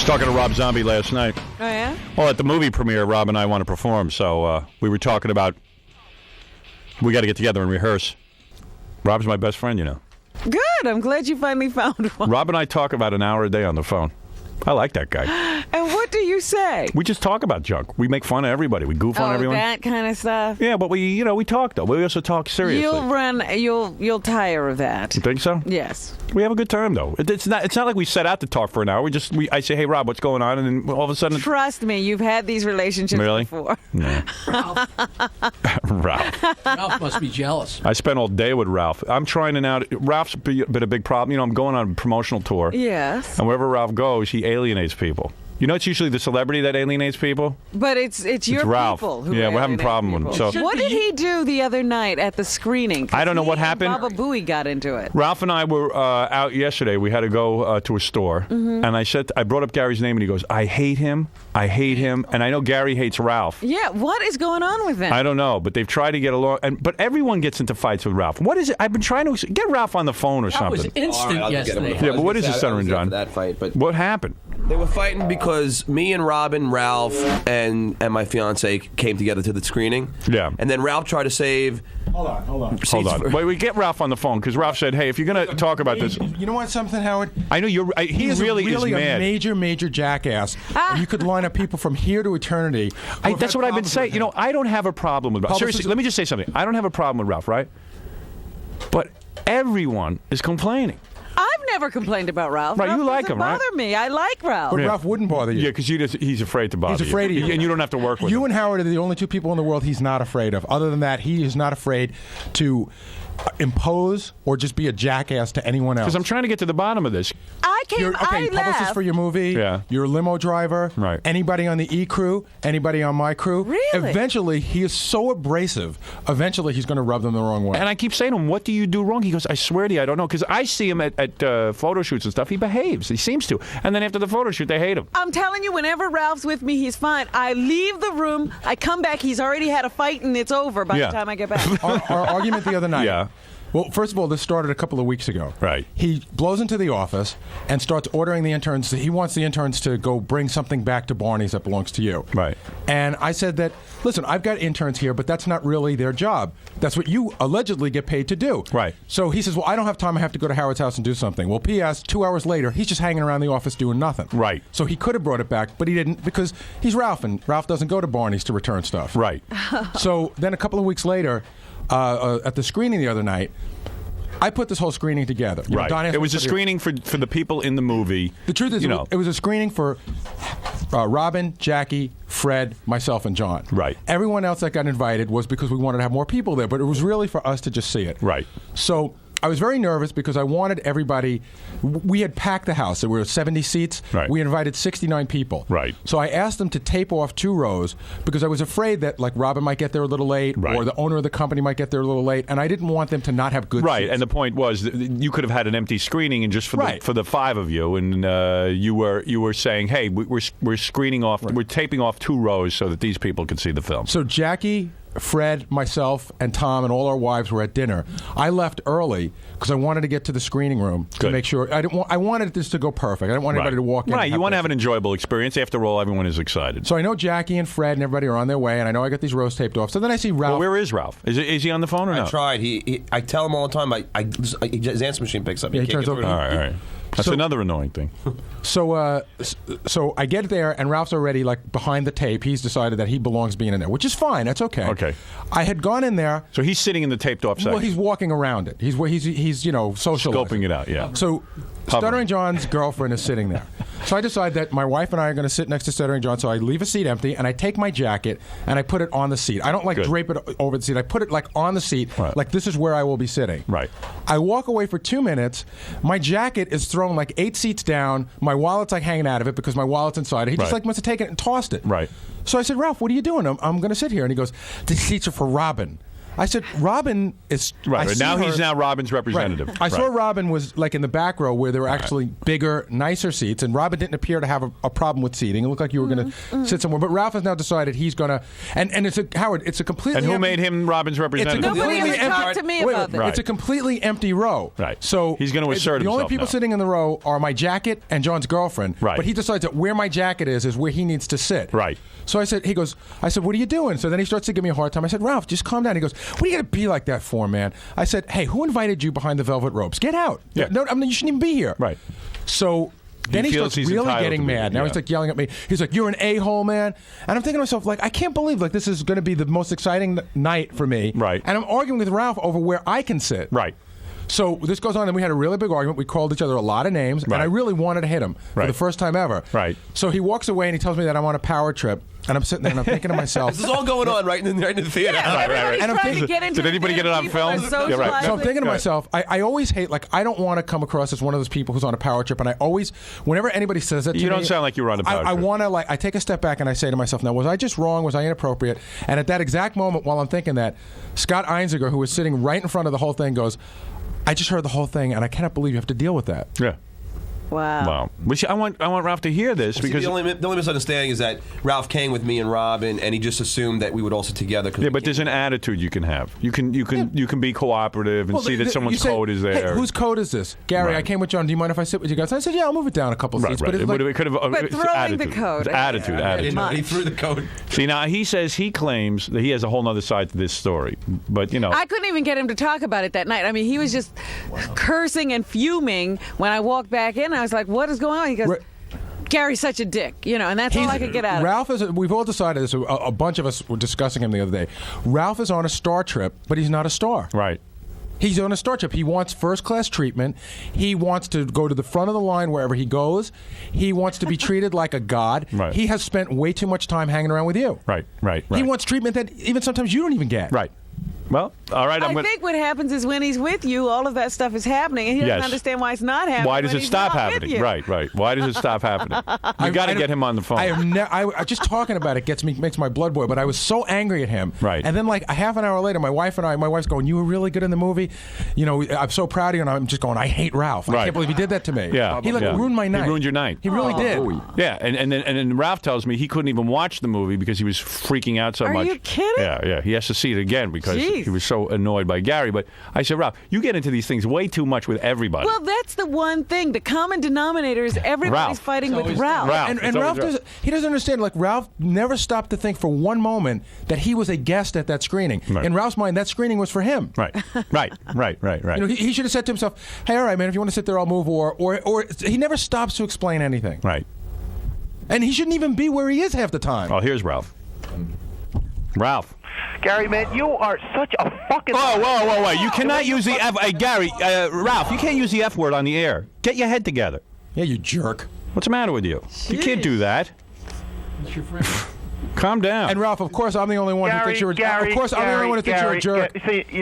was talking to Rob Zombie last night. Oh, yeah? Well, at the movie premiere, Rob and I want to perform, so we were talking about we got to get together and rehearse. Rob's my best friend, you know. Good. I'm glad you finally found one. Rob and I talk about an hour a day on the phone. I like that guy. And what do you say? We just talk about junk. We make fun of everybody. We goof on everyone. That kind of stuff? Yeah, but we talk, though. We also talk seriously. You'll tire of that. You think so? Yes. We have a good time, though. It's not like we set out to talk for an hour. I say, hey, Rob, what's going on? And then all of a sudden... Trust me, you've had these relationships before. No. Ralph. Ralph must be jealous. I spent all day with Ralph. I'm trying to now... Ralph's been a big problem. You know, I'm going on a promotional tour. Yes. And wherever Ralph goes, he alienates people. You know, it's usually the celebrity that alienates people. But it's your Ralph. people who we're having a problem with him. So what did he do the other night at the screening? I don't know what happened. Baba Booey got into it. Ralph and I were out yesterday. We had to go to a store, and I brought up Gary's name, and he goes, "I hate him. I hate him." And I know Gary hates Ralph. Yeah, what is going on with them? I don't know, but they've tried to get along. But everyone gets into fights with Ralph. What is it? I've been trying to get Ralph on the phone or something. That was instant yesterday. Yeah, but what is it, Stuttering John? That fight, but what happened? They were fighting because me and Robin, Ralph, and my fiance came together to the screening. Yeah. And then Ralph tried to save. Hold on. Wait, we get Ralph on the phone because Ralph said, "Hey, if you're going to talk about this, you know what, something, Howard? I know you're. He really is mad. A major jackass. And you could line up people from here to eternity. That's what I've been saying. You know, I don't have a problem with Ralph. Seriously, let me just say something. I don't have a problem with Ralph, right? But everyone is complaining. I've never complained about Ralph. Right, Ralph you like him, right? Bother me. I like Ralph. But Ralph wouldn't bother you. Yeah, because he's afraid to bother you. He's afraid of you. And you don't have to work with him. You and Howard are the only two people in the world he's not afraid of. Other than that, he is not afraid to impose or just be a jackass to anyone else. Because I'm trying to get to the bottom of this. Publicist for your movie. Yeah. You're a limo driver. Right. Anybody on the E crew. Anybody on my crew. Really? Eventually, he is so abrasive. Eventually, he's going to rub them the wrong way. And I keep saying to him, "What do you do wrong?" He goes, "I swear to you, I don't know." Because I see him at photo shoots and stuff. He behaves. He seems to. And then after the photo shoot, they hate him. I'm telling you, whenever Ralph's with me, he's fine. I leave the room. I come back. He's already had a fight, and it's over by the time I get back. Our argument the other night. Yeah. Well, first of all, this started a couple of weeks ago. Right. He blows into the office and starts ordering the interns. He wants the interns to go bring something back to Barney's that belongs to you. Right. And I said that, listen, I've got interns here, but that's not really their job. That's what you allegedly get paid to do. Right. So he says, well, I don't have time. I have to go to Howard's house and do something. Well, P.S., 2 hours later, he's just hanging around the office doing nothing. Right. So he could have brought it back, but he didn't because he's Ralph, and Ralph doesn't go to Barney's to return stuff. Right. So then a couple of weeks later, at the screening the other night, I put this whole screening together. Right. It was a screening for the people in the movie. The truth is, it was a screening for Robin, Jackie, Fred, myself, and John. Right. Everyone else that got invited was because we wanted to have more people there, but it was really for us to just see it. Right. So I was very nervous because I wanted everybody. We had packed the house. There were 70 seats. Right. We invited 69 people. Right. So I asked them to tape off 2 rows because I was afraid that like Robin might get there a little late, Right. or the owner of the company might get there a little late, and I didn't want them to not have good Right, seats. and the point was that you could have had an empty screening, and just for the 5 of you, and you were saying, "Hey, we're screening off, we're taping off 2 rows so that these people can see the film." So Jackie, Fred, myself, and Tom, and all our wives were at dinner. I left early because I wanted to get to the screening room to make sure. I wanted this to go perfect. I didn't want anybody to walk in. Right, you want to have an enjoyable experience. After all, everyone is excited. So I know Jackie and Fred and everybody are on their way, and I know I got these rows taped off. So then I see Ralph. Well, where is Ralph? Is he on the phone or not? I tried. I tell him all the time. His answer machine picks up. Yeah, he turns over. All right. That's another annoying thing. So I get there, and Ralph's already like behind the tape. He's decided that he belongs being in there, which is fine. That's okay. Okay. I had gone in there. So he's sitting in the taped off section. Well, he's walking around it. He's socializing. Scoping it out, yeah. So Stuttering John's girlfriend is sitting there. So I decide that my wife and I are going to sit next to Stuttering John. So I leave a seat empty, and I take my jacket and I put it on the seat. I don't drape it over the seat. I put it like on the seat, like this is where I will be sitting. Right. I walk away for 2 minutes. My jacket is thrown like 8 seats down. My wallet's like hanging out of it because my wallet's inside it. He just like must have taken it and tossed it. Right. So I said, Ralph, what are you doing? I'm going to sit here. And he goes, these seats are for Robin. I said, Robin is... Right. I Now see he's her- now Robin's representative. Right. I saw Robin was like in the back row where there were actually bigger, nicer seats, and Robin didn't appear to have a problem with seating. It looked like you were going to sit somewhere. But Ralph has now decided he's going to... And it's Howard, it's a completely... And who empty- made him Robin's representative? Nobody ever talked to me about this. Right. It's a completely empty row. Right. So He's gonna assert The only himself people now. sitting in the row are my jacket and John's girlfriend. Right. But he decides that where my jacket is where he needs to sit. Right. So I said, what are you doing? So then he starts to give me a hard time. I said, Ralph, just calm down. He goes, what are you going to be like that for, man? I said, hey, who invited you behind the velvet ropes? Get out. Yeah. No, I mean, you shouldn't even be here. Right. So then he feels starts he's really entitled getting to be, mad. Now yeah. he's like yelling at me. He's like, you're an a-hole, man. And I'm thinking to myself, like, I can't believe like this is going to be the most exciting night for me. Right. And I'm arguing with Ralph over where I can sit. Right. So this goes on, and we had a really big argument. We called each other a lot of names, and Right. I really wanted to hit him for Right. the first time ever. Right. So he walks away, and he tells me that I'm on a power trip, and I'm sitting there, and I'm thinking to myself... This is all going on right in the theater. Yeah, everybody's And I'm trying to thinking- get into Did anybody get it on people film? are Yeah, right. socializing. So I'm thinking to Right. myself, I always hate, like, I don't want to come across as one of those people who's on a power trip, and I always, whenever anybody says that to me... You don't sound like you were on a power I trip. want to, like, I take a step back and I say to myself, now, was I just wrong? Was I inappropriate? And at that exact moment, while I'm thinking that, Scott Einziger, who was sitting right in front of the whole thing, goes, I just heard the whole thing, and I cannot believe you have to deal with that. Yeah. Wow. Wow. I want Ralph to hear this See, because the only misunderstanding is that Ralph came with me and Robin, and he just assumed that we would all sit together. yeah, but there's an attitude you can have. You can be cooperative and see that You someone's say, code is there. Hey, whose code is this? Gary, Right. I came with John. Do you mind if I sit with you guys? I said, yeah, I'll move it down a couple Right, seats. right. But it's It like, would- it could have. But it's throwing attitude. the code. It's attitude. I didn't know. Much. He threw the code. See, now he says he claims that he has a whole other side to this story, but you know. I couldn't even get him to talk about it that night. I mean, he was just cursing and fuming when I walked back in. I was like, what is going on? He goes, Gary's such a dick, and that's all I could get out of it. Ralph is. We've all decided this. A bunch of us were discussing him the other day. Ralph is on a star trip, but he's not a star. Right. He's on a star trip. He wants first-class treatment. He wants to go to the front of the line wherever he goes. He wants to be treated like a god. Right. He has spent way too much time hanging around with you. Right. He wants treatment that even sometimes you don't even get. Right. Well, all right. I think what happens is when he's with you, all of that stuff is happening, and he doesn't Yes. understand why it's not happening. Why does when it he's stop not with happening? you. Right. Why does it stop happening? You got to get him on the phone. I just talking about it makes my blood boil. But I was so angry at him. Right. And then like a half an hour later, my wife's going, "You were really good in the movie. I'm so proud of you." And I'm just going, "I hate Ralph. I Right. can't believe he did that to me. Yeah. He Yeah. ruined my night. He ruined your night. He really did. Yeah, and then Ralph tells me he couldn't even watch the movie because he was freaking out so Are much. you kidding? Yeah. He has to see it again because Jeez. he was so annoyed by Gary. But I said, Ralph, you get into these things way too much with everybody. Well, that's the one thing. The common denominator is everybody's Ralph. fighting with always Ralph. Ralph. And It's Ralph always doesn't understand. Like Ralph never stopped to think for one moment that he was a guest at that screening. Right. In Ralph's mind, that screening was for him. Right. He should have said to himself, "Hey, all right, man, if you want to sit there, I'll move." Or he never stops to explain anything. Right. And he shouldn't even be where he is half the time. Oh, here's Ralph. Ralph. Gary, man, you are such a fucking... Whoa. You cannot use the F... Gary, Ralph, you can't use the F word on the air. Get your head together. Yeah, you jerk. What's the matter with you? You can't do that. It's your friend. Calm down. And Ralph, of course, I'm the only one who thinks you're a jerk. Of course, I'm the only one who thinks you're a jerk.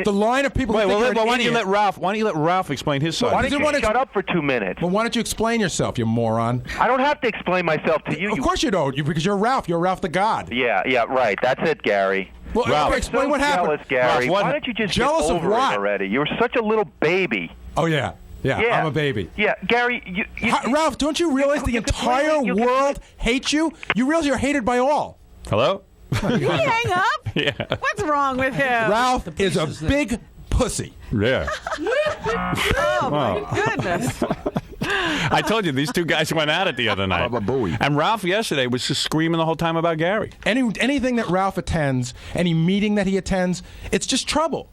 The line of people who think you're an why don't idiot. you let Ralph explain his side? Why don't you shut up for 2 minutes? Well, why don't you explain yourself, you moron? I don't have to explain myself to you. Of course you don't, because you're Ralph. You're Ralph the God. Yeah, right. That's it, Gary. Well, Ralph. okay, explain so what happened. jealous, Gary. Ralph, Why don't you just Jealous get of over what? it already? You're such a little baby. Oh, yeah. Yeah, Yeah, I'm a baby. Yeah, Gary. Ralph, don't you realize the entire world hates you? You realize you're hated by all. Hello? Did he hang up? Yeah. What's wrong with him? Ralph is a big pussy. Yeah. Oh, my goodness. I told you, these two guys went at it the other night. And Ralph yesterday was just screaming the whole time about Gary. Anything that Ralph attends, any meeting that he attends, it's just trouble.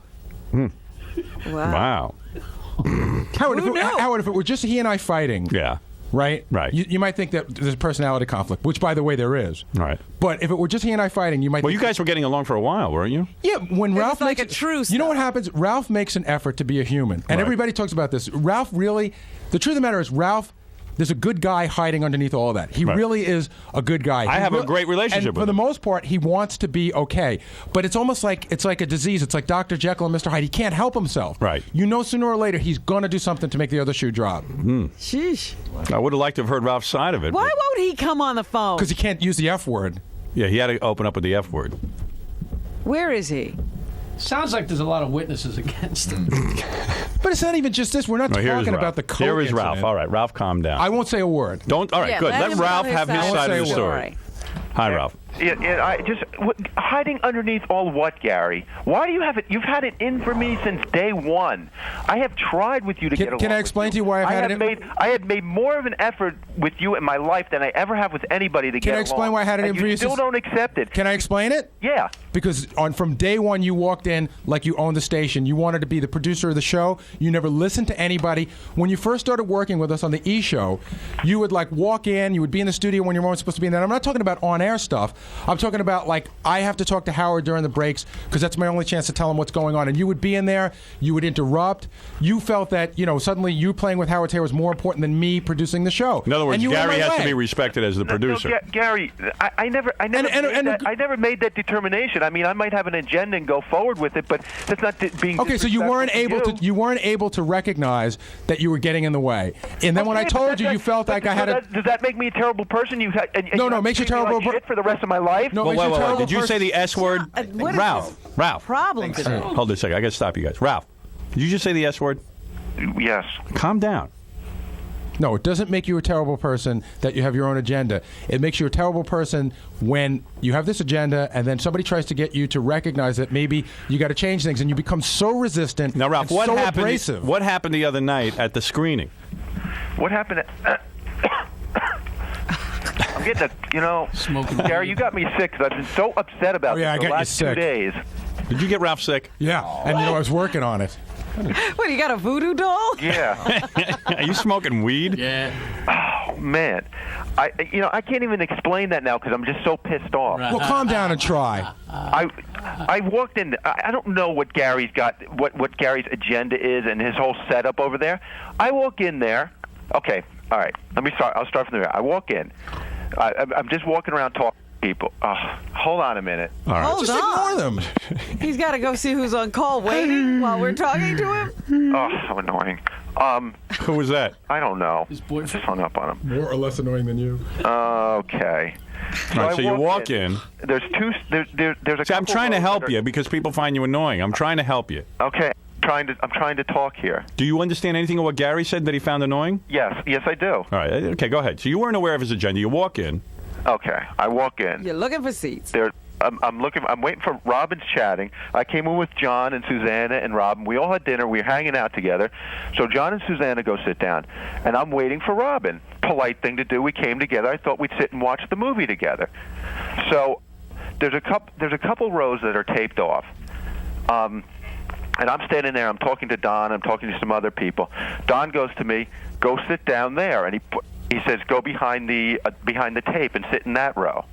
Wow. Howard, Who knew? Howard, if it were just he and I fighting, Yeah. right? Right. You might think that there's a personality conflict, which, by the way, there is. Right. But if it were just he and I fighting, you might Well, think... you guys were getting along for a while, weren't you? Yeah, when Ralph like makes a truce, you know though. what happens? Ralph makes an effort to be a human, and Right. everybody talks about this. Ralph really, the truth of the matter is, Ralph. There's a good guy hiding underneath all that. He Right. really is a good guy. I He have a great relationship and with for the him. most part, he wants to be okay. But it's almost like it's like a disease. It's like Dr. Jekyll and Mr. Hyde. He can't help himself. Right. You know, sooner or later, he's going to do something to make the other shoe drop. Sheesh. I would have liked to have heard Ralph's side of it. Why but- won't he come on the phone? Because he can't use the F word. Yeah, he had to open up with the F word. Where is he? Sounds like there's a lot of witnesses against him. But it's not even just this. We're not No, here's talking Ralph. about the Coke Here is incident. Ralph. All right, Ralph, calm down. I won't say a word. Don't. All right, Yeah, good. Let him Ralph tell have his side of the story. Hi, Ralph. Yeah, I just hiding underneath all what, Gary? Why do you have it? You've had it in for me since day one. I have tried with you to get along. Can I explain to you why I've had it in? I had made more of an effort with you in my life than I ever have with anybody to get along. Can I explain why I had it in for you? You still don't accept it. Can I explain it? Yeah. Because from day one, you walked in like you owned the station. You wanted to be the producer of the show. You never listened to anybody. When you first started working with us on the E! Show, you would like walk in. You would be in the studio when you weren't supposed to be in there. I'm not talking about on-air stuff. I'm talking about like I have to talk to Howard during the breaks because that's my only chance to tell him what's going on. And you would be in there. You would interrupt. You felt that suddenly you playing with Howard Taylor was more important than me producing the show. In other words, And you were Gary in my has to way. be respected as the producer. No, Gary, I never made that determination. I mean, I might have an agenda and go forward with it, but that's not being. Okay, so you weren't able to recognize that you were getting in the way, and then when I told you, you felt like I had a. Does that make me a terrible person? No, it makes you terrible. Shit for the rest of my life. No, Wait. Did you say the S word? What is Ralph. problem today? Hold on a second. I got to stop you guys. Ralph, did you just say the S word? Yes. Calm down. No, it doesn't make you a terrible person that you have your own agenda. It makes you a terrible person when you have this agenda and then somebody tries to get you to recognize that maybe you got to change things and you become so resistant. Now, Ralph, and what so happened? abrasive. What happened the other night at the screening? What happened? I'm getting Smoking Gary, weed. you got me sick because I've been so upset about Oh, yeah, this I the got you last 2 sick. days. Did you get Ralph sick? Yeah, and I was working on it. What, you got a voodoo doll? Yeah. Are you smoking weed? Yeah. Oh, man. I can't even explain that now because I'm just so pissed off. Right. Well, calm down and try. I walked in. I don't know what Gary's got, what Gary's agenda is, and his whole setup over there. I walk in there. Okay, all right. Let me start. I'll start from there. I walk in. I'm just walking around talking to people. Hold on a minute. All right. Hold Just on. ignore them. He's got to go see who's on call waiting while we're talking to him. Oh, how annoying. Who was that? I don't know. His boyfriend? Just hung up on him. More or less annoying than you. Okay. All right, so you walk in. There's two. There's a. See, I'm couple trying to rows help that are- you because people find you annoying. I'm trying to help you. Okay. I'm trying to talk here. Do you understand anything of what Gary said that he found annoying? Yes, I do. All right. Okay, go ahead. So you weren't aware of his agenda. You walk in. Okay, I walk in. You're looking for seats. I'm waiting for Robin's chatting. I came in with John and Susanna and Robin. We all had dinner. We were hanging out together. So John and Susanna go sit down, and I'm waiting for Robin. Polite thing to do. We came together. I thought we'd sit and watch the movie together. So there's a couple rows that are taped off. And I'm standing there. I'm talking to Don. I'm talking to some other people. Don goes to me, "Go sit down there," and he says, "Go behind the tape and sit in that row."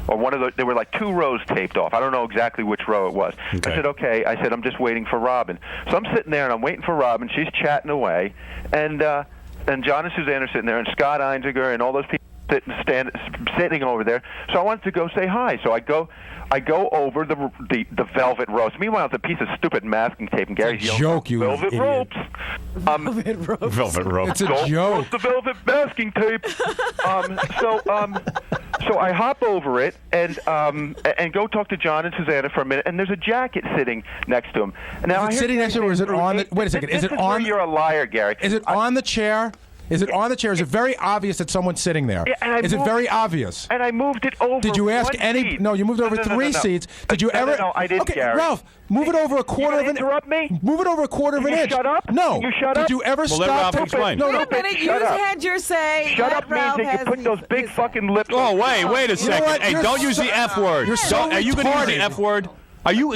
Or one of the, there were like 2 rows taped off. I don't know exactly which row it was. Okay. I said, okay. I said, I'm just waiting for Robin. So I'm sitting there and I'm waiting for Robin. She's chatting away, and John and Suzanne are sitting there, and Scott Einziger and all those people sitting over there. So I wanted to go say hi. So I go over the velvet ropes. Meanwhile, it's a piece of stupid masking tape, and Gary's yelling, joke, you velvet idiot. ropes. Velvet rope. It's a Don't joke. close the velvet masking tape. So I hop over it and go talk to John and Susanna for a minute. And there's a jacket sitting next to him. Now, Is it sitting next to him, or is it on the? Wait a second. Is it on? You're a liar, Gary. Is it on the chair? Is it on the chair? Is it very obvious that someone's sitting there? Yeah, and I Is it moved- very obvious? And I moved it over. Did you ask one any? seat. No, you moved over No, 3 seats. Did you No, ever? No, I didn't, Okay, Gary. Ralph, move it over a quarter of You an. gonna interrupt me? Move it over a quarter of an You inch. shut up? No. You shut Did up? you ever Well, let stop? Ralph to- explain. No, Wait no. a minute. You shut up. had your say. Shut Let up means Ralph that has you're putting those his big say. fucking lips. Oh, wait a know second. what? Hey, You're don't use so- the F word. You're so Are you going to use the retarded. F word?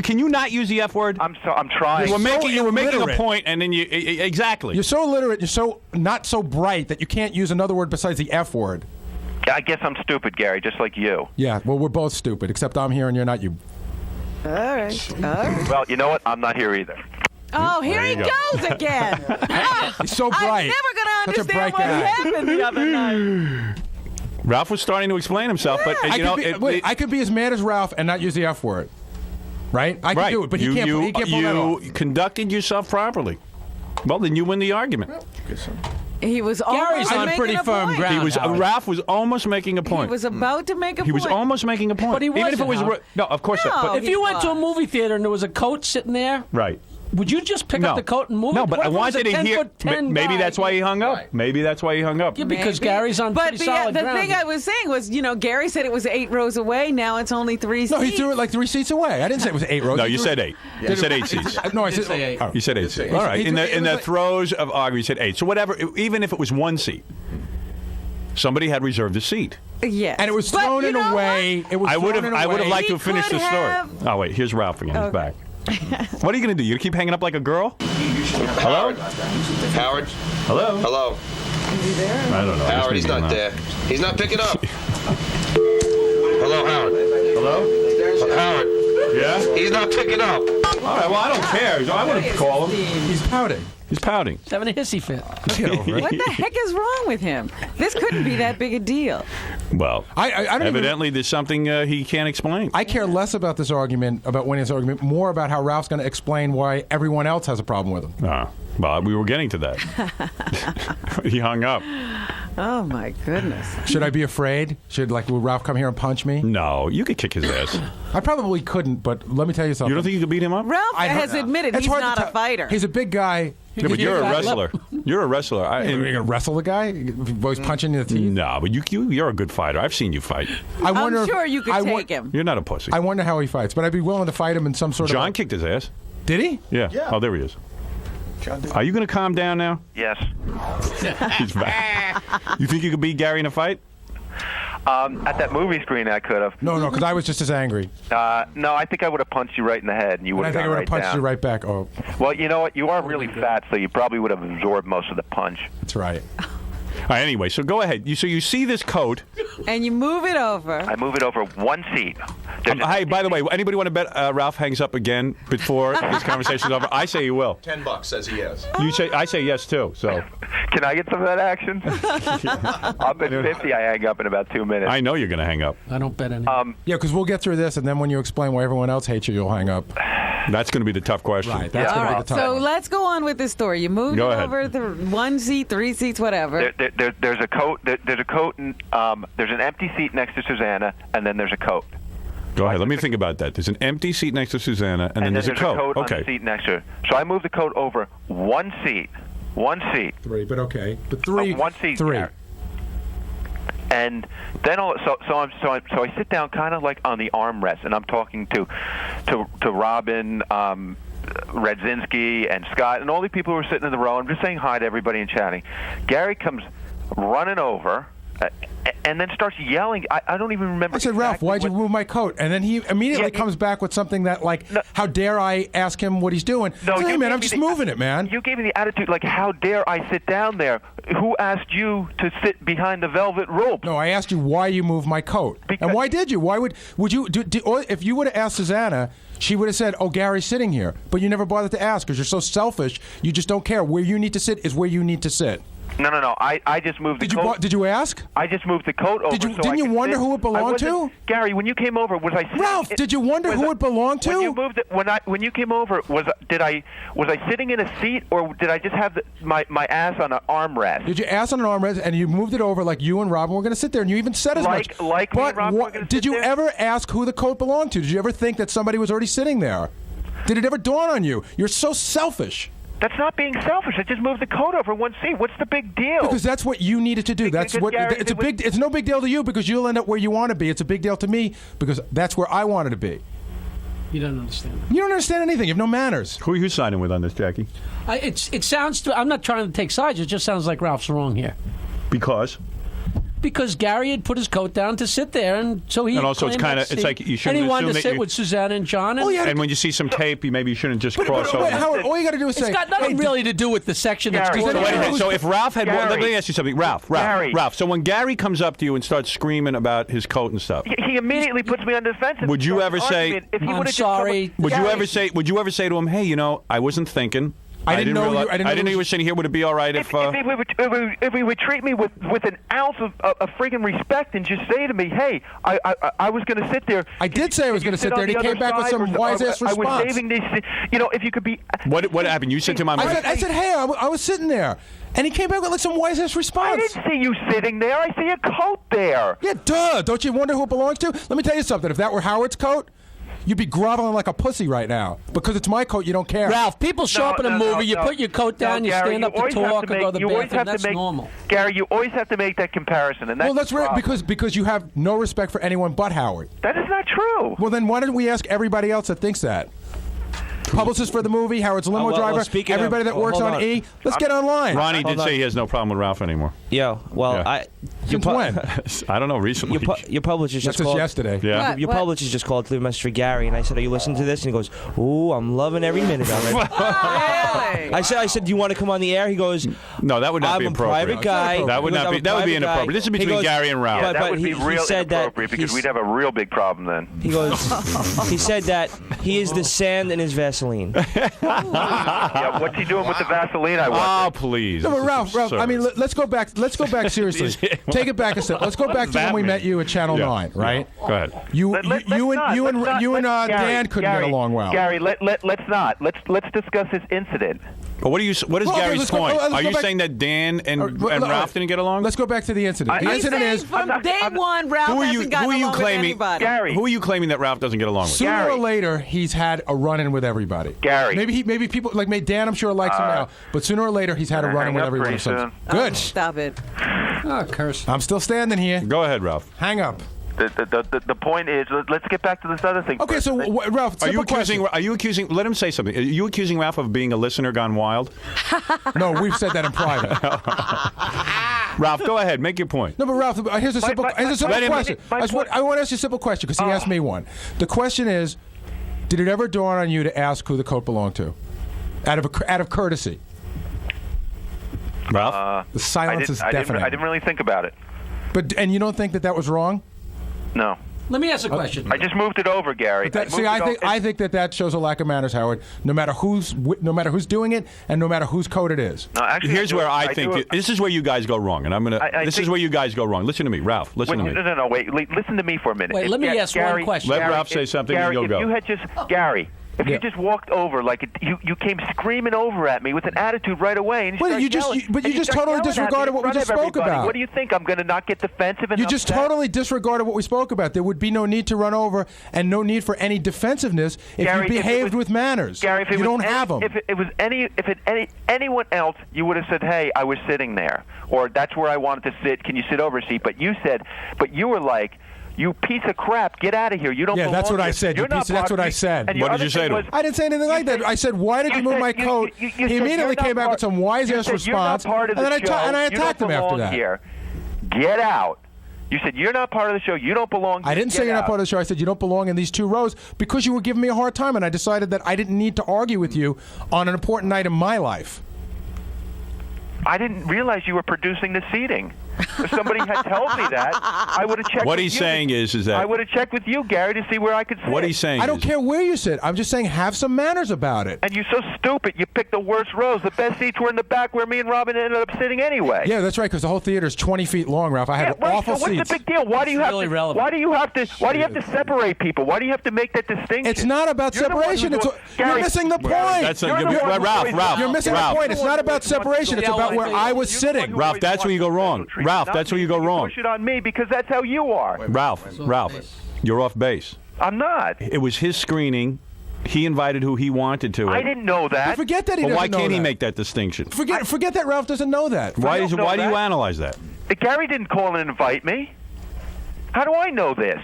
Can you not use the F word? I'm trying. You were making a illiterate. point, and then you exactly. You're so illiterate. You're so not so bright that you can't use another word besides the F word. I guess I'm stupid, Gary, just like you. Yeah. Well, we're both stupid, except I'm here and you're not. You. All right. All right. Well, you know what? I'm not here either. Oh, here he you go. goes again. He's so bright. I'm never going to Such a understand bright what guy. happened the other night. Ralph was starting to explain himself, but I could be as mad as Ralph and not use the F word. Right? I can right. do it, but he can't pull that off. You conducted yourself properly. Well, then you win the argument. He was Gary's almost on making pretty a firm point. ground. He was Howard. Ralph was almost making a point. He was about to make a He point. was almost making a point. But he Even if it wasn't, was Howard. no, of course not. No. But, If you went to a movie theater and there was a coat sitting there, right. would you just pick No. up the coat and move No, it? but What I if it was wanted a to hear. 10-foot-10 Maybe guy? that's why he hung up. Maybe that's why he hung up. Yeah, because Maybe. Gary's on pretty But solid the ground. thing I was saying was, Gary said it was 8 rows away. Now it's only 3 seats. No, he threw it like 3 seats away. I didn't say it was 8 rows. No, He you threw said it- 8. You said 8 seats. No, I said say 8. oh. You said 8 seats. He All right. said- In it was the like- throes of arguing, you said 8. So whatever. Even if it was 1 seat, somebody had reserved a seat. Yes. And it was But thrown you in a know way. what? It was I would thrown have. in a I would have way- liked to He have finished the could story. have- Oh wait, here's Ralph again. He's Okay. back. What are you going to do? You gonna keep hanging up like a girl? Hello. Howard? Hello. Hello? Is he there? I don't know. I guess Howard, he's maybe not there. He's not picking up. Hello, Howard? Hello. Howard? Yeah. He's not picking up. All right. Well, I don't care. I want to call him. He's pouting. He's pouting. He's having a hissy fit. Get over it. What the heck is wrong with him? This couldn't be that big a deal. Well, I don't even- evidently there's something he can't explain. I care less about this argument, about winning this argument, more about how Ralph's going to explain why everyone else has a problem with him. Well, we were getting to that. He hung up. Oh my goodness. Should I be afraid? Will Ralph come here and punch me? No, you could kick his ass. I probably couldn't, but let me tell you something. You don't think you could beat him up? Ralph has admitted It's he's hard to not a tell. fighter. He's a big guy. Yeah, but you're a got wrestler. You're a wrestler. Are you going to wrestle the guy? Always punching you in the teeth? No, but you're a good fighter. I've seen you fight. I wonder I'm if- sure you could I take him. You're not a pussy. I wonder how he fights, but I'd be willing to fight him in some sort John of... kicked his ass. Did he? Yeah. Oh, there he is. Are you going to calm down now? Yes. He's back. You think you could beat Gary in a fight? At that movie screen, I could have. No, because I was just as angry. No, I think I would have punched you right in the head, and you would And I have think I gone would right have punched down. you right back. Oh, Well, you know what? You are really fat, so you probably would have absorbed most of the punch. that's right. All right, anyway, so go ahead. So you see this coat. And you move it over. I move it over 1 seat. Hey, by the way, anybody want to bet Ralph hangs up again before this conversation's over? I say he will. $10 says he is. You say I say yes too. So Can I get some of that action? I'll bet 50 I hang up in about 2 minutes. I know you're going to hang up. I don't bet any. Yeah, because we'll get through this, and then when you explain why everyone else hates you, you'll hang up. That's going to be the tough question. Right, that's Yeah. going to All be right, the tough so one. let's go on with this story. You moved Go it ahead. over the 1 seat, 3 seats, whatever. There's a coat. There's a coat, and there's an empty seat next to Susanna, and then there's a coat. Go ahead. Let me think about that. There's an empty seat next to Susanna, and then there's a coat. on Okay. the seat next to her. So I move the coat over 1 seat. 1 seat. 3, but okay. But 3. 1 seat. 3. Gary. And then so I sit down kind of like on the armrest, and I'm talking to Robin, Redzinski, and Scott, and all the people who are sitting in the row. I'm just saying hi to everybody and chatting. Gary comes running over. And then starts yelling. I don't even remember. I said, Ralph, exactly why'd you what- move my coat? And then he immediately Yeah, comes back with something that, like, No. how dare I ask him what he's doing? No, hey, you man, gave I'm me just the- moving it, man. You gave me the attitude like, how dare I sit down there? Who asked you to sit behind the velvet rope? No, I asked you why you moved my coat. Because- And why did you? Why would you or if you would have asked Susanna, she would have said, "Oh, Gary's sitting here." But you never bothered to ask because you're so selfish. You just don't care. Where you need to sit is where you need to sit. No. I just moved the coat. Did you ask? I just moved the coat over. Did you- so didn't I you could wonder sit. who it belonged I wasn't- to? Gary, when you came over, was I sitting? Ralph, did you wonder who it belonged to? When you moved it, when you came over, was I sitting in a seat, or did I just have my ass on an armrest? Did you ask on an armrest and you moved it over like you and Robin were going to sit there and you even said as much? Like me and but Robin were gonna did sit you there? ever ask who the coat belonged to? Did you ever think that somebody was already sitting there? Did it ever dawn on you? You're so selfish. That's not being selfish. I just moved the coat over 1 seat. What's the big deal? Because that's what you needed to do. Because That's what Gary, it's a it was- big. It's no big deal to you because you'll end up where you want to be. It's a big deal to me because that's where I wanted to be. You don't understand. You don't understand anything. You have no manners. Who are you signing with on this, Jackie? It sounds. I'm not trying to take sides. It just sounds like Ralph's wrong here. Because Because Gary had put his coat down to sit there, and so he. And also it's claimed kinda- that it's seat. like you shouldn't And he wanted assume to that sit you- with Susanna and John. And, Oh, yeah. and when you see some tape, maybe you shouldn't just But, cross over. wait, Howard, all you got to do is it's say, got nothing hey, really to do with the section that's Gary, torn So wait a out. minute. So if Ralph had, Gary. let me ask you something, Ralph. Gary. So when Gary comes up to you and starts screaming about his coat and stuff, He immediately puts me on the defensive. Would you Starts ever an say, argument. If he "I'm would've just sorry"? come up- would you Gary, ever say to him, hey, I wasn't thinking. I didn't know realize, you. I didn't know you were sitting here. Would it be all right if if he would treat me with an ounce of friggin' respect and just say to me, "Hey, I was going to sit there." I did say I was going to sit there, and he came back with some wise-ass response. I was saving this. If you could be. What happened? You said to my mother. I said, "Hey, I was sitting there," and he came back with like some wise-ass response. I didn't see you sitting there. I see a coat there. Yeah, duh. Don't you wonder who it belongs to? Let me tell you something. If that were Howard's coat, you'd be groveling like a pussy right now. Because it's my coat, you don't care. Ralph, people show up in a movie, you put your coat down, you Gary, stand up to talk, or go to the bathroom. That's normal. Gary, you always have to make that comparison. And that's well, that's right, because you have no respect for anyone but Howard. That is not true. Well, then why don't we ask everybody else that thinks that? Publicist for the movie, Howard's limo driver, everybody that works on E. Let's get online. Ronnie did say he has no problem with Ralph anymore. Yo, well, Yeah. Since when? I don't know, recently. Your publisher just called. yesterday. Yeah. Your publisher just called to leave a message for Gary, and I said, "Are you listening to this?" And he goes, "Ooh, I'm loving every minute of it." Really? I said, "Do you want to come on the air?" He goes, No, that would not I'm be a appropriate. private guy. That would not be. That would be inappropriate. This is between Gary and Ralph. Yeah, that but would he be real said that inappropriate because he's- we'd have a real big problem then. He goes, he said that he is the sand in his Vaseline. Yeah, what's he doing with the Vaseline? I wonder. Oh, please. No, but This is Ralph, I mean, absurd. let's go back. Let's go back seriously. Take it back a step. Let's go back to when we met you at Channel 9, right? Go ahead. You and Dan couldn't get along well. Gary, let's not. Let's discuss this incident. But what is Well, okay, Gary's let's go- point? let's Are go you back- saying that Dan and all right. Ralph didn't get along? Let's go back to the incident. The I- incident He's is saying from day one, Ralph hasn't gotten along with anybody. Gary. Who are you claiming that Ralph doesn't get along with? sooner Gary. or later he's had a run-in with everybody. Gary. Maybe people like Dan. I'm sure likes him now, but sooner or later he's had a Gonna run-in hang with up everyone. pretty soon. Good. Stop it. Oh, curse. I'm still standing here. Go ahead, Ralph. Hang up. The point is, let's get back to this other thing. Okay, first. so Ralph, Are you simple accusing? question. Are you accusing? Let him say something. Are you accusing Ralph of being a listener gone wild? No, we've said that in private. Ralph, go ahead. Make your point. No, but Ralph, here's a simple question. I want to ask you a simple question because he asked me one. The question is, did it ever dawn on you to ask who the coat belonged to, out of courtesy? Ralph. The silence is deafening. I didn't really think about it. And you don't think that was wrong? No. Let me ask a question. I just moved it over, Gary. I think that shows a lack of manners, Howard. No matter who's doing it, and no matter whose coat it is. No, actually, Here's where I think this is where you guys go wrong, and I'm gonna. This is where you guys go wrong. Listen to me, Ralph. Listen to me. No. Wait. Listen to me for a minute. Wait, let me ask one question. Let Ralph say something, Gary, and you'll go. If you had just Gary. If you just walked over you came screaming over at me with an attitude right away, and you just totally disregarded what we just spoke about. What do you think? I'm going to not get defensive? And you just totally disregarded what we spoke about. There would be no need to run over and no need for any defensiveness if Gary, you behaved with manners. Gary, if you don't have them. If it was anyone else, you would have said, "Hey, I was sitting there," or "That's where I wanted to sit. Can you sit over a seat?" But you were like, "You piece of crap! Get out of here! You don't." Yeah, that's what I here. said. That's what I said. What did you say to him? I didn't say anything like that. I said, "Why did you move my coat?" He immediately came back with some wise-ass response, and then I attacked him after that. Here. Get out! You said you're not part of the show. You don't belong here. I didn't say you're not part of the show. I said you don't belong in these two rows because you were giving me a hard time, and I decided that I didn't need to argue with you on an important night in my life. I didn't realize you were producing the seating. If somebody had told me that, I would have checked. What with he's you. saying is that I would have checked with you, Gary, to see where I could sit. What he's saying. I don't care where you sit. I'm just saying have some manners about it. And you're so stupid. You picked the worst rows. The best seats were in the back where me and Robin ended up sitting anyway. Yeah, that's right. Because the whole theater is 20 feet long, Ralph. I had awful so what's seats. the big deal? Why do you have really to? relevant. Why do you have to separate people? Why do you have to make that distinction? It's not about You're the one separation. who's You're Gary, missing the point. That's You're the one who always- Ralph. You're missing Ralph. the point. It's not about separation. It's about where I was sitting. Ralph, that's where you go wrong. Ralph, that's where you go wrong. Push it on me because that's how you are. Ralph, you're off base. I'm not. It was his screening. He invited who he wanted to. I didn't know that. Forget that he But doesn't why know can't he that. make that distinction? Forget that Ralph doesn't know that. Why don't know do you that. analyze that? Gary didn't call and invite me. How do I know this?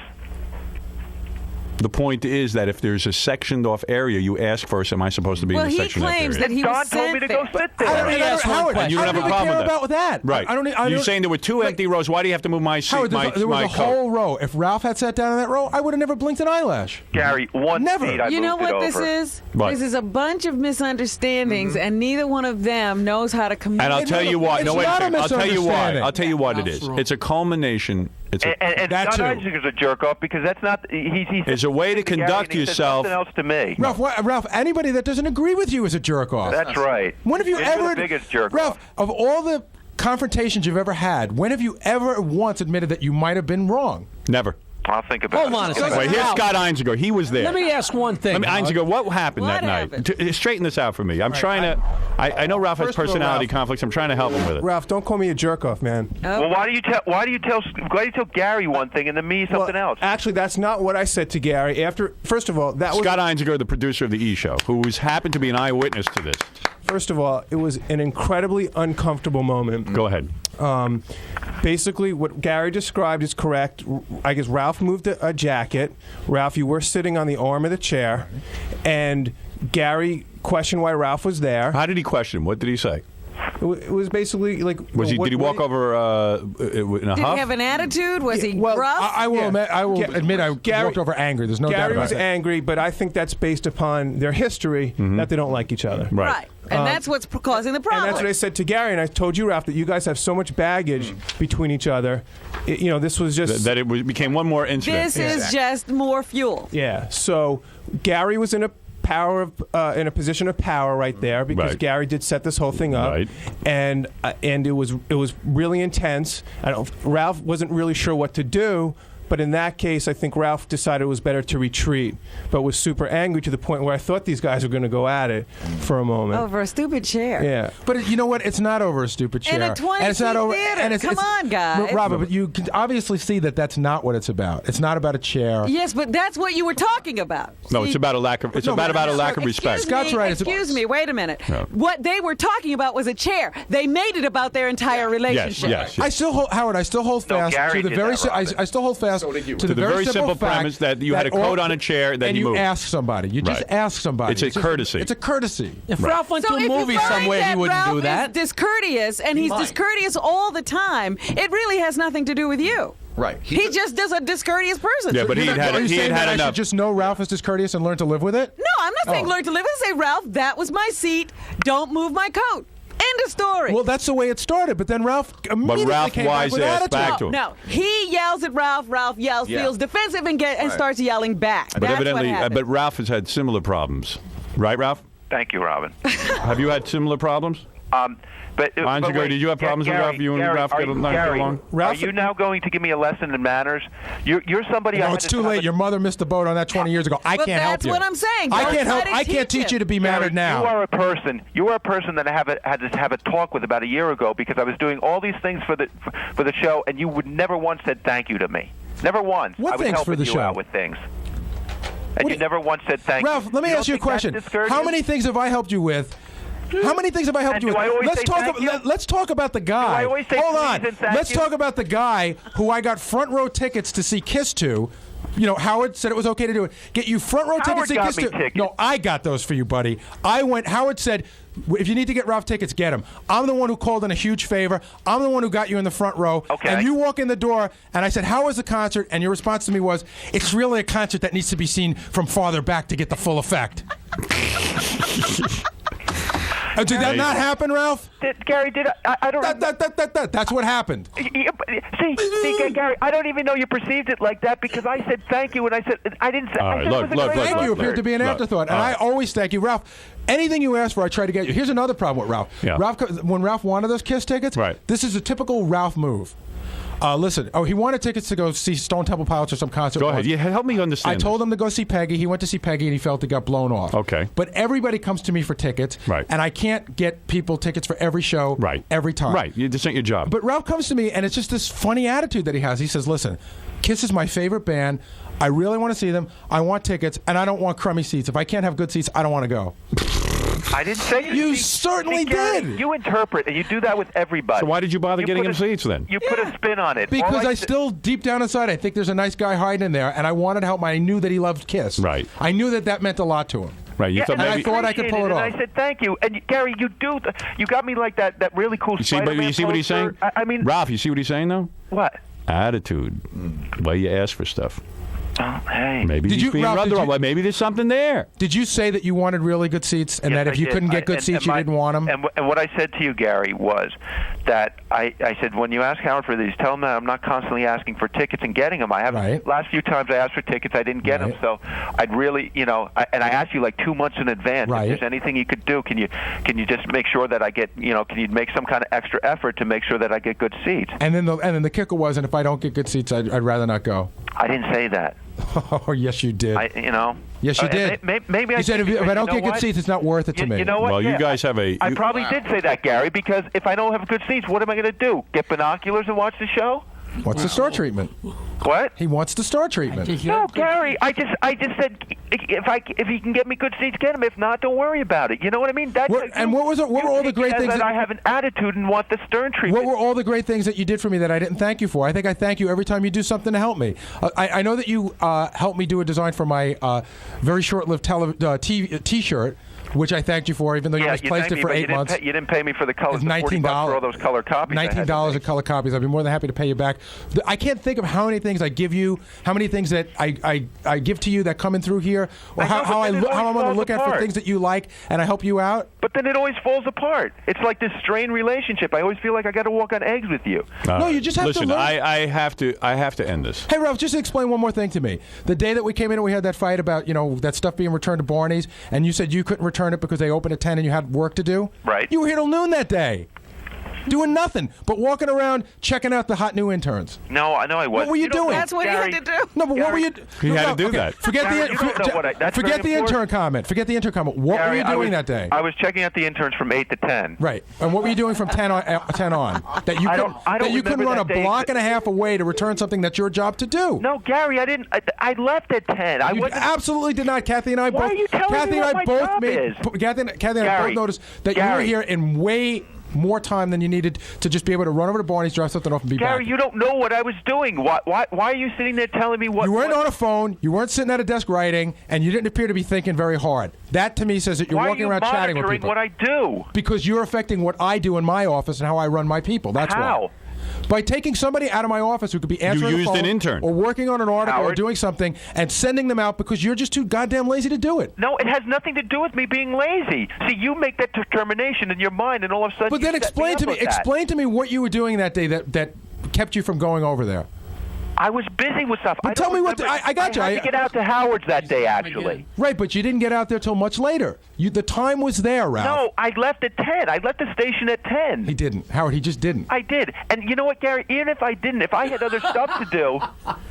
The point is that if there's a sectioned off area, you ask first, am I supposed to be in the sectioned off area? Claims that he Don was told me sent to go there. sit there. Howard, And you don't have a even problem care with that. about that. Right. I don't. You're saying there were two empty rows. Why do you have to move my seat? Howard, there was a coat? whole row. If Ralph had sat down in that row, I would have never blinked an eyelash. Gary, Never. seat I You know moved it what this over. is? What? This is a bunch of misunderstandings, and neither one of them knows how to communicate. And I'll tell you why. It's No, wait a not a second. I'll tell you why. misunderstanding. I'll tell you what it is. Ralph's wrong. It's a culmination. And Scott Einzinger's a jerk off because that's not. He's There's a way to conduct yourself. Something else to me. Ralph, anybody that doesn't agree with you is a jerk off. That's right. When have you You're ever, the biggest jerk Ralph, off. of all the confrontations you've ever had, when have you ever once admitted that you might have been wrong? Never. I'll think about it. Hold on a second. Wait, here's Scott Einziger. He was there. Let me ask one thing. Einziger, what happened What that happened? night? Straighten this out for me. I'm trying to. I know Ralph has First of all, personality Ralph- conflicts. I'm trying to help him with it. Ralph, don't call me a jerk off, man. Well, why do you tell Gary one thing and then me something else? Actually, that's not what I said to Gary. First of all, that was Scott Einziger, the producer of the E! Show, who happened to be an eyewitness to this. First of all, it was an incredibly uncomfortable moment. Go ahead. Basically, what Gary described is correct. I guess Ralph moved a jacket. Ralph, you were sitting on the arm of the chair, and Gary questioned why Ralph was there. How did he question? What did he say? It was basically like. Did he walk over in a Did huff? he have an attitude? Was he well, gruff? I will admit I walked over angry. There's no doubt Gary about was it. angry, but I think that's based upon their history that they don't like each other. Right. And that's what's causing the problem. And that's what I said to Gary, and I told you, Ralph, that you guys have so much baggage between each other. This was just that it became one more incident. This is just more fuel. Yeah. So Gary was in a position of power right there because Right. Gary did set this whole thing up, Right. and it was really intense. Ralph wasn't really sure what to do. But in that case, I think Ralph decided it was better to retreat, but was super angry to the point where I thought these guys were going to go at it for a moment. Over a stupid chair. Yeah. But you know what? It's not over a stupid chair. In a 20-seat it's not over. theater. And Come on, guys. Robert, but you can obviously see that that's not what it's about. It's not about a chair. Yes, but that's what you were talking about. No, See, it's about a lack of. It's about a lack of respect. Scott's right. Excuse me. Wait a minute. No. What they were talking about was a chair. They made it about their entire relationship. Yes. I still hold, Howard. I still hold No, fast Gary to the did very. that, Robin. I still hold fast to the very simple fact premise that you had a coat on a chair, then and you moved. ask somebody. You just Right. ask somebody. It's a just courtesy. It's a courtesy. If Ralph went So to a if movie you find somewhere, that he wouldn't Ralph do that. is discourteous, and he's discourteous all the time, it really has nothing to do with you. Right. He just is a discourteous person. Yeah, but Are you saying that I enough. should just know Ralph is discourteous and learn to live with it? No, I'm not saying learn to live. I say, Ralph, that was my seat. Don't move my coat. End of story. Well, that's the way it started. But then Ralph immediately Ralph came back with wise-assed attitude. back to him. No, he yells at Ralph. Ralph yells, feels defensive, and starts yelling back. But That's evidently, what happened. but Ralph has had similar problems, right, Ralph? Thank you, Robin. Have you had similar problems? Einziger, wait, did you have problems with Gary, Ralph? You and Gary, Ralph are get you- not get Gary, along? Are you now going to give me a lesson in manners? You're somebody. I No, had it's to too have late. a- Your mother missed the boat on that 20 years ago. I But can't help that's you. what I'm saying. I Don't can't help. try to I can't teach teach you to be mannered now. You are a person. You are a person that I had to have a talk with about a year ago because I was doing all these things for the show, and you would never once said thank you to me. Never once. What I was things for helping the you show? out with things. And you never once said thank Ralph, you. let me You ask you a don't think question. that's discourteous? How many things have I helped you with? How many things have I helped And you do with? I always say thank you? Let's talk about the guy. I always say Hold please on. and thank Let's you? talk about the guy who I got front row tickets to see Kiss to. You know, Howard said it was okay to do it. Get you front row tickets to got Kiss me to. tickets. No, I got those for you, buddy. I went. Howard said, if you need to get Ralph tickets, get them. I'm the one who called in a huge favor. I'm the one who got you in the front row. Okay. And you walk in the door, and I said, "How was the concert?" And your response to me was, "It's really a concert that needs to be seen from farther back to get the full effect." Did that not happen, Ralph? Gary, I don't. That's what happened. See, Gary, I don't even know you perceived it like that because I said thank you and I said I didn't say. All right, I said look, it was a great Thank you concert. appeared to be an afterthought, and I always thank you, Ralph. Anything you ask for, I try to get you. Here's another problem with Ralph. Yeah. When Ralph wanted those Kiss tickets, this is a typical Ralph move. Listen, he wanted tickets to go see Stone Temple Pilots or some concert. Go ahead. Yeah, help me understand. I told him to go see Peggy. He went to see Peggy, and he felt it got blown off. Okay. But everybody comes to me for tickets, Right. and I can't get people tickets for every show, Right. every time. Right. This ain't your job. But Ralph comes to me, and it's just this funny attitude that he has. He says, "Listen, Kiss is my favorite band. I really want to see them. I want tickets, and I don't want crummy seats. If I can't have good seats, I don't want to go." I didn't say You certainly Gary, did. You interpret, and you do that with everybody. So why did you bother getting put him seats then? You put a spin on it. Because All I said- still, deep down inside, I think there's a nice guy hiding in there, and I wanted to help him. I knew that he loved Kiss. Right. I knew that meant a lot to him. Right. You Yeah, thought and maybe. I thought I could pull it appreciated off. And I said thank you. And Gary, you do. You got me like that really cool. You see, but Spider-Man you see what he's poster. saying? I mean, Ralph, you see what he's saying though? what? Attitude. Why you ask for stuff. Hey. Maybe Did he's you- being Ralph, rubbed did the wrong you- way. Maybe there's something there. Did you say that you wanted really good seats, and Yes, that if I you did. couldn't get good seats, you didn't want them? And what I said to you, Gary, was that I said, when you ask Howard for these, tell him that I'm not constantly asking for tickets and getting them. I haven't. Right. Last few times I asked for tickets, I didn't get them. So I'd really, and I asked you like 2 months in advance. Right. If there's anything you could do, can you just make sure that I get, can you make some kind of extra effort to make sure that I get good seats? And then the kicker was, and if I don't get good seats, I'd rather not go. I didn't say that. Oh, yes, you did. Yes, you did. Maybe you said if I don't get good what? seats, it's not worth it to me. You know what? Well, Yeah, you guys have a. I probably did say that, Gary, because if I don't have good seats, what am I going to do? Get binoculars and watch the show? What's the star treatment? What? He wants the star treatment. No, Gary. I just said if he can get me good seats, get him. If not, don't worry about it. You know what I mean? What were all the great things that I have an attitude and want the Stern treatment? What were all the great things that you did for me that I didn't thank you for? I think I thank you every time you do something to help me. I know that you helped me do a design for my very short-lived T-shirt, which I thanked you for, even though you just placed it for 8 months. You didn't pay me for the colors. It's $19 for all those color copies. $19 of color copies. I'd be more than happy to pay you back. I can't think of how many things I give you, how many things that I give to you that come in through here, or how I'm going to look at for things that you like, and I help you out. But then it always falls apart. It's like this strained relationship. I always feel like I got to walk on eggs with you. No, you just have Listen, to learn. I have to end this. Hey, Ralph, just explain one more thing to me. The day that we came in and we had that fight about, that stuff being returned to Barney's, and you said you couldn't return it because they opened at 10 and you had work to do. Right. You were here till noon that day. Doing nothing but walking around checking out the hot new interns. No, I know I was. What were you doing? That's what Gary, he had to do. No, but what were you? He had to do okay, that. Forget Gary, you don't know what that's forget very the important. intern comment. Forget the intern comment. What Gary, were you doing that day? I was checking out the interns from 8 to 10. Right. And what were you doing from 10 on? That you I couldn't, don't that you couldn't remember run a that day. block and a half away to return something that's your job to do. No, Gary, I didn't. I left at 10. I You wasn't. absolutely did not. Kathy and I Why both. are you telling Kathy me and what I my both job made. is? Kathy and I both Gary, noticed that you were Gary. here in way more time than you needed to just be able to run over to Barney's, drop something off, and be Gary, back. you don't know what I was doing. Why are you sitting there telling me what? You weren't what, on a phone. You weren't sitting at a desk writing, and you didn't appear to be thinking very hard. That to me says that you're why walking are you around chatting with monitoring people. what I do? Because you're affecting what I do in my office and how I run my people. That's How? why. By taking somebody out of my office who could be answering the used phone an intern. or working on an article or Howard. doing something and sending them out because you're just too goddamn lazy to do it. No, it has nothing to do with me being lazy. See, you make that determination in your mind, and all of a sudden. But then you set explain up to me, with that. explain to me what you were doing that day that kept you from going over there. I was busy with stuff. But I tell don't me what remember. I got you. I had to get out to Howard's that day, actually. Right, but you didn't get out there till much later. The time was there, Ralph. No, I left at 10. I left the station at 10. He didn't. Howard, he just didn't. I did. And you know what, Gary? Even if I didn't, if I had other stuff to do.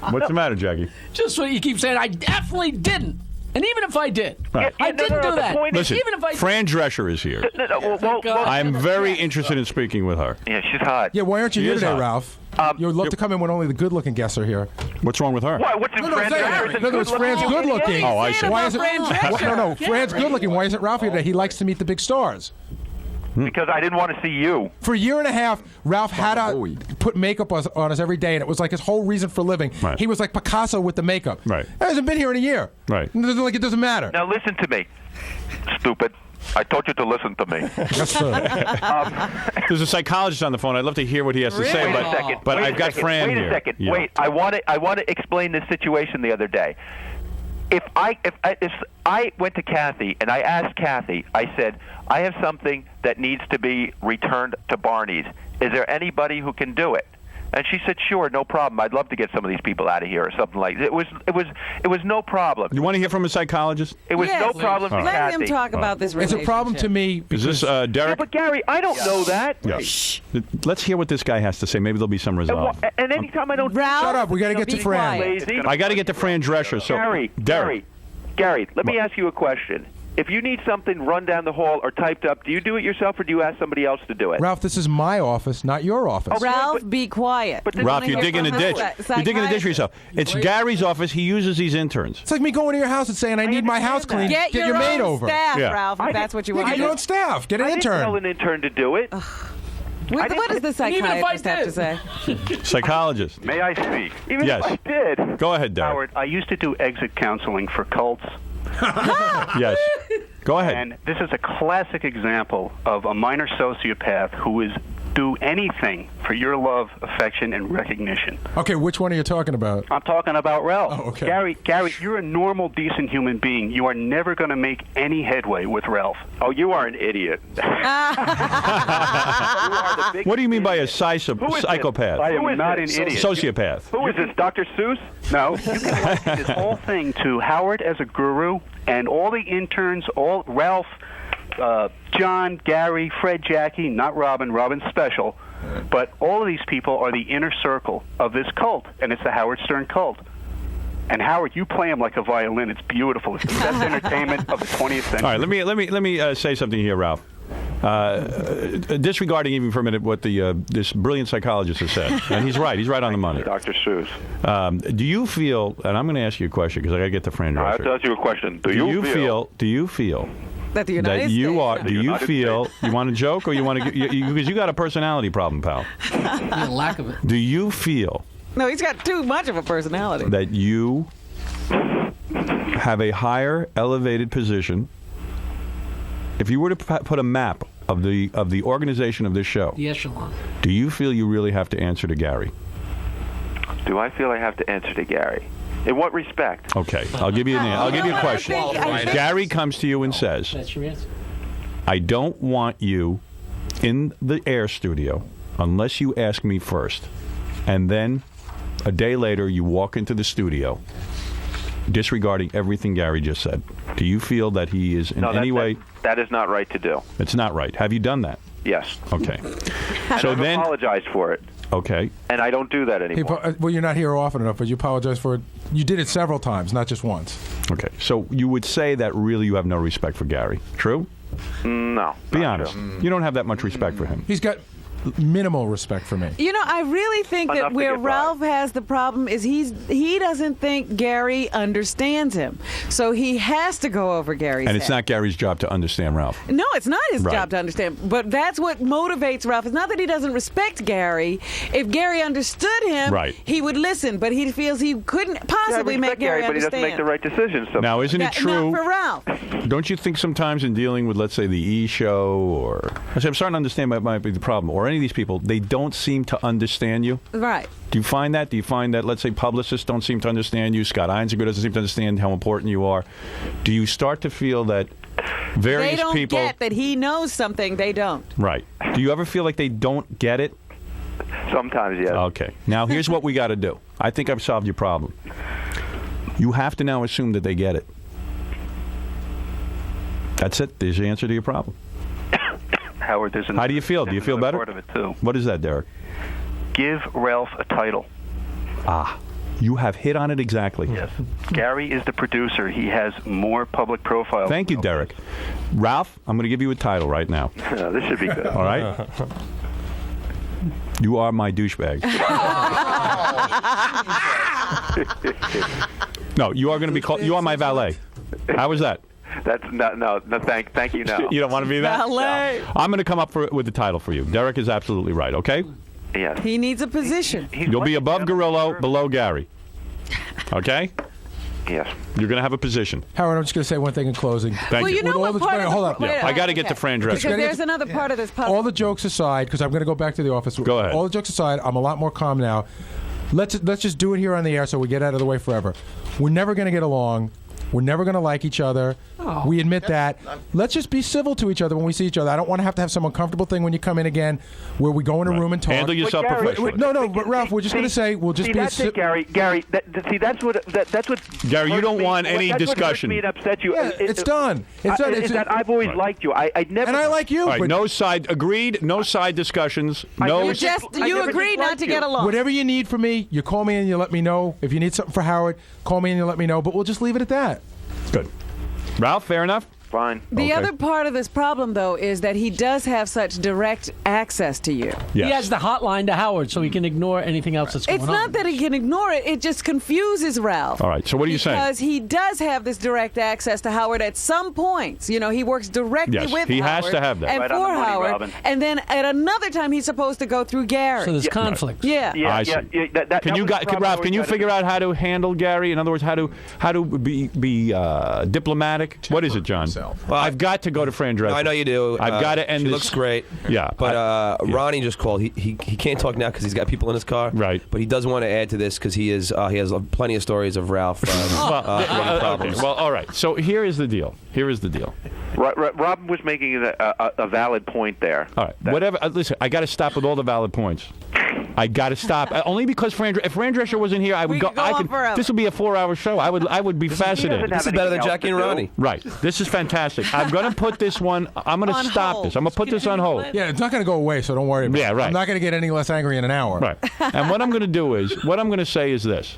What's the matter, Jackie? Just what you keep saying. I definitely didn't. And even if I did, Right. I didn't do the that. point is- Listen, Even if I Fran Drescher is here. Well, I'm very interested in speaking with her. yeah, she's hot. Yeah, why aren't you She here is today, hot. Ralph? You would love to come in when only the good-looking guests are here. What's wrong with her? Why? What's in No, Fran Drescher? no, it's Fran's good-looking. Oh, I see. Why isn't Fran Drescher. No, Fran's good-looking. Why isn't Ralph here today? He likes to meet the big stars. Because I didn't want to see you. For a year and a half, Ralph had to put makeup on us every day, and it was like his whole reason for living. Right. He was like Picasso with the makeup. Right. He hasn't been here in a year. Right. Like it doesn't matter. Now listen to me, stupid. I told you to listen to me. Yes, sir. There's a psychologist on the phone. I'd love to hear what he has to say, Wait but, a second. but Wait I've a got second. Fran Wait here. a second. Yeah. Wait. I want to explain this situation the other day. If I went to Kathy and I asked Kathy, I said, I have something that needs to be returned to Barney's. Is there anybody who can do it? And she said, sure, no problem. I'd love to get some of these people out of here or something like that. It was no problem. You want to hear from a psychologist? It was Yes. no problem to Let Kathy. him talk about this It's relationship. a problem to me Is because this Yeah, Derek? but Gary, I don't know that. Yeah. Let's hear what this guy has to say. Maybe there'll be some resolve. And anytime I don't Ralph, Shut up. We got to get to be Fran. quiet. lazy, I got to get to Fran Drescher. So, Derek. Gary, let me ask you a question. If you need something run down the hall or typed up, do you do it yourself or do you ask somebody else to do it? Ralph, this is my office, not your office. Ralph, but- be quiet. but We Ralph, wanna you're hear digging a from ditch. psychiatrist. You're digging a ditch for yourself. It's Gary's office. He uses these interns. It's like me going to your house and saying, I need my house cleaned. Get your maid own over. staff, Yeah. Ralph, if that's what you want Get to your do. own staff. Get an I didn't tell intern. an intern to do it. What does the even if I psychiatrist have to did. say? Psychologist. May I speak? Even Yes. if I did. Go ahead, Derek. Howard, I used to do exit counseling for cults, Yes. Go ahead. and this is a classic example of a minor sociopath who is do anything for your love, affection, and recognition. Okay, which one are you talking about? I'm talking about Ralph. Oh, okay. Gary, you're a normal, decent human being. You are never going to make any headway with Ralph. Oh, you are an idiot. What do you mean by a psychopath? I am not an idiot. Sociopath. Who is this, Dr. Seuss? No, you can liken this whole thing to Howard as a guru, and all the interns, all Ralph, John, Gary, Fred, Jackie, not Robin. Robin's special. But all of these people are the inner circle of this cult, and it's the Howard Stern cult. And Howard, you play him like a violin. It's beautiful. It's the best entertainment of the 20th century. All right, let me say something here, Ralph. Disregarding even for a minute what this brilliant psychologist has said, and he's right. He's right on the money. Dr. Seuss. Do you feel? And I'm going to ask you a question because I got to get the Fran I have Drescher. to ask you a question. Do you feel? That the United States. Do you feel? You want to joke or you want to? Because you got a personality problem, pal. The lack of it. Do you feel? No, he's got too much of a personality. That you have a higher elevated position. If you were to put a map of the organization of this show, The echelon. do you feel you really have to answer to Gary? Do I feel I have to answer to Gary? In what respect? Okay, I'll give you a question. I think- Gary comes to you and says, That's your answer. I don't want you in the air studio unless you ask me first. And then a day later, you walk into the studio disregarding everything Gary just said. Do you feel that he is in any way... That is not right to do. It's not right. Have you done that? Yes. Okay. So I've apologized for it. Okay. And I don't do that anymore. Well, you're not here often enough, but you apologize for it. You did it several times, not just once. Okay. So you would say that really you have no respect for Gary. True? No. Be honest. You don't have that much respect for him. He's got minimal respect for me. You know, I really think Enough that to where get by. Ralph has the problem is he doesn't think Gary understands him. So he has to go over Gary's And it's head. not Gary's job to understand Ralph. No, it's not his Right. job to understand. But that's what motivates Ralph. It's not that he doesn't respect Gary. If Gary understood him, Right. he would listen. But he feels he couldn't Yeah, I possibly respect make Gary but he understand. doesn't make the right decisions. Sometimes. Now, isn't it true? Not for Ralph. Don't you think sometimes in dealing with, let's say, the E! Show or... I'm starting to understand what might be the problem. Or any of these people, they don't seem to understand you. Right. Do you find that? Do you find that, let's say, publicists don't seem to understand you? Scott Einziger doesn't seem to understand how important you are. Do you start to feel that various They don't people... get that he knows something they don't. Right. Do you ever feel like they don't get it? Sometimes, yes. Okay. Now, here's what we got to do. I think I've solved your problem. You have to now assume that they get it. That's it. There's the answer to your problem. Howard, there's How do you feel? Do you feel better? Part of it too. What is that, Derek? Give Ralph a title. Ah, you have hit on it exactly. Yes. Gary is the producer. He has more public profile. Thank you, Derek. Ralph, I'm going to give you a title right now. This should be good. All right? You are my douchebag. No, you are going to be called. You are my valet. How was that? That's no. Thank you. No. You don't want to be that? Valet. I'm going to come up with the title for you. Derek is absolutely right. Okay? Yes. He needs a position. You'll be above Gorillo, below Gary. Okay? Yes. You're going to have a position. Howard, I'm just going to say one thing in closing. Thank Well, you know With what all part of the... hold on. wait, I got to get to Fran Drescher. Because there's another part of this puzzle. All the jokes aside, because I'm going to go back to the office. Go ahead. All the jokes aside, I'm a lot more calm now. Let's just do it here on the air so we get out of the way forever. We're never going to get along. We're never going to like each other. Oh. We admit that. Let's just be civil to each other when we see each other. I don't want to have some uncomfortable thing when you come in again where we go in a room and talk. Handle yourself Gary, professionally. No, but Ralph, we're just going to say we'll just be that's it, Gary. That's what. Gary, you hurts don't me. want any That's discussion. What hurts me and upset you. Yeah, it's done. It's done. Is that I've always liked you. I never. And I like you. All right, but no side agreed. No side discussions. I No. never You agreed not to get along. whatever you need from me, you call me and you let me know. If you need something for Howard, call me and you let me know. But we'll just leave it at that. Good. Ralph, fair enough? Fine. The Okay. other part of this problem, though, is that he does have such direct access to you. Yes. He has the hotline to Howard, so he can ignore anything else that's going It's on. not that he can ignore it. It just confuses Ralph. All right, so what are you saying? Because he does have this direct access to Howard at some points. You know, he works directly Yes, with he Howard. has to have that. And Right for on the money, Howard. Robin. And then at another time, he's supposed to go through Gary. So there's conflict. yeah. Yeah, I see. that Can you, was the problem Ralph? I Can you always had. figure out how to handle Gary? In other words, how to be diplomatic? What is it, John? Well, I've got to go to Fran Drescher. No, I know you do. I've got to end She this. looks great. Yeah. But Ronnie just called. He can't talk now because he's got people in his car. Right. But he does want to add to this because he has plenty of stories of Ralph having problems. Okay. Well, all right. So here is the deal. Robin was making a valid point there. All right. Whatever. Listen, I got to stop with all the valid points. I got to stop. Only because if Fran Drescher wasn't here, I would go. This would be a 4-hour show. I would be fascinated. This is better than Jackie and Ronnie. Right. This is fantastic. I'm going to put this one. I'm going to stop this. I'm going to put this on hold. Yeah, it's not going to go away, so don't worry about it. Yeah, right. I'm not going to get any less angry in an hour. Right. And what I'm going to do is, what I'm going to say is this.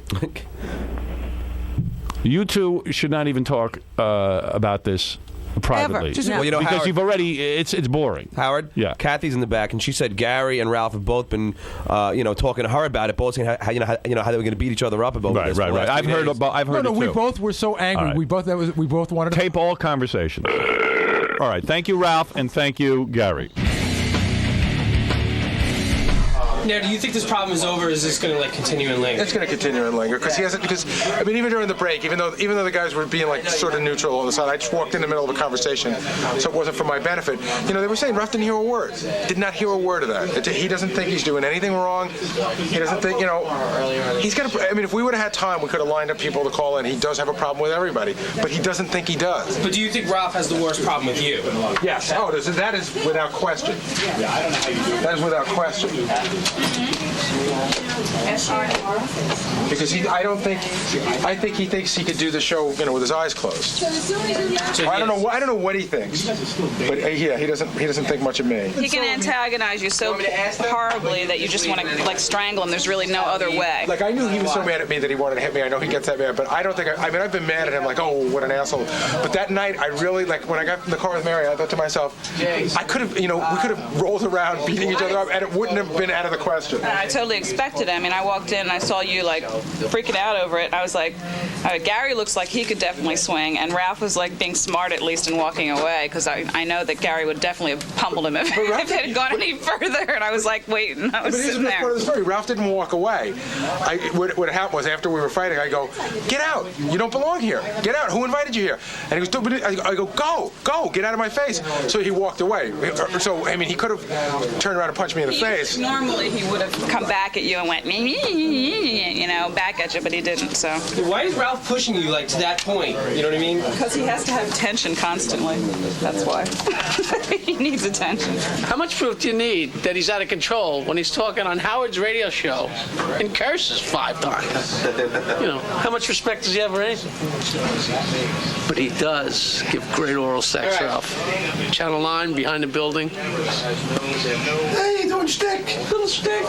You two should not even talk about this privately. Well, you know, because Howard, you've already, it's boring. Howard, yeah. Kathy's in the back, and she said Gary and Ralph have both been, talking to her about it, both saying how they were going to beat each other up about this. Right. I've heard it too. We both were so angry. Right. We both wanted to tape all conversations. All right. Thank you, Ralph, and thank you, Gary. Now, do you think this problem is over, or is this going to continue and linger? It's going to continue and linger because he hasn't. Because I mean, even during the break, even though the guys were being sort of neutral on the side, I just walked in the middle of a conversation, so it wasn't for my benefit. They were saying Ralph didn't hear a word. Did not hear a word of that. He doesn't think he's doing anything wrong. He doesn't think he's got. I mean, if we would have had time, we could have lined up people to call in. He does have a problem with everybody, but he doesn't think he does. But do you think Ralph has the worst problem with you? Yes. Oh, that is without question. That is without question. Because I think he thinks he could do the show, with his eyes closed. I don't know what he thinks, but he doesn't think much of me. He can antagonize you so horribly that you just want to strangle him. There's really no other way. I knew he was so mad at me that he wanted to hit me. I know he gets that mad, but I don't think. I've been mad at him. Oh, what an asshole. But that night, I really when I got in the car with Mary, I thought to myself, I could have, we could have rolled around beating each other up, and it wouldn't have been out of the question. I totally expected it. I mean, I walked in and I saw you freaking out over it. I was like, Gary looks like he could definitely swing, and Ralph was being smart at least and walking away because I know that Gary would definitely have pummeled him if it had gone any further. And I was waiting. I was sitting there. Part of the story. Ralph didn't walk away. What happened was after we were fighting, I go, get out! You don't belong here. Get out! Who invited you here? And he goes, I go, go! Get out of my face! So he walked away. So I mean, he could have turned around and punched me in the face. Normally, he would have come back at you and went, back at you, but he didn't. So why is Ralph pushing you to that point? You know what I mean? Because he has to have tension constantly. That's why. He needs attention. How much proof do you need that he's out of control when he's talking on Howard's radio show and curses 5 times? How much respect does he have for anything? But he does give great oral sex, Ralph. Channel 9, behind the building. Hey, don't stick! Little stick.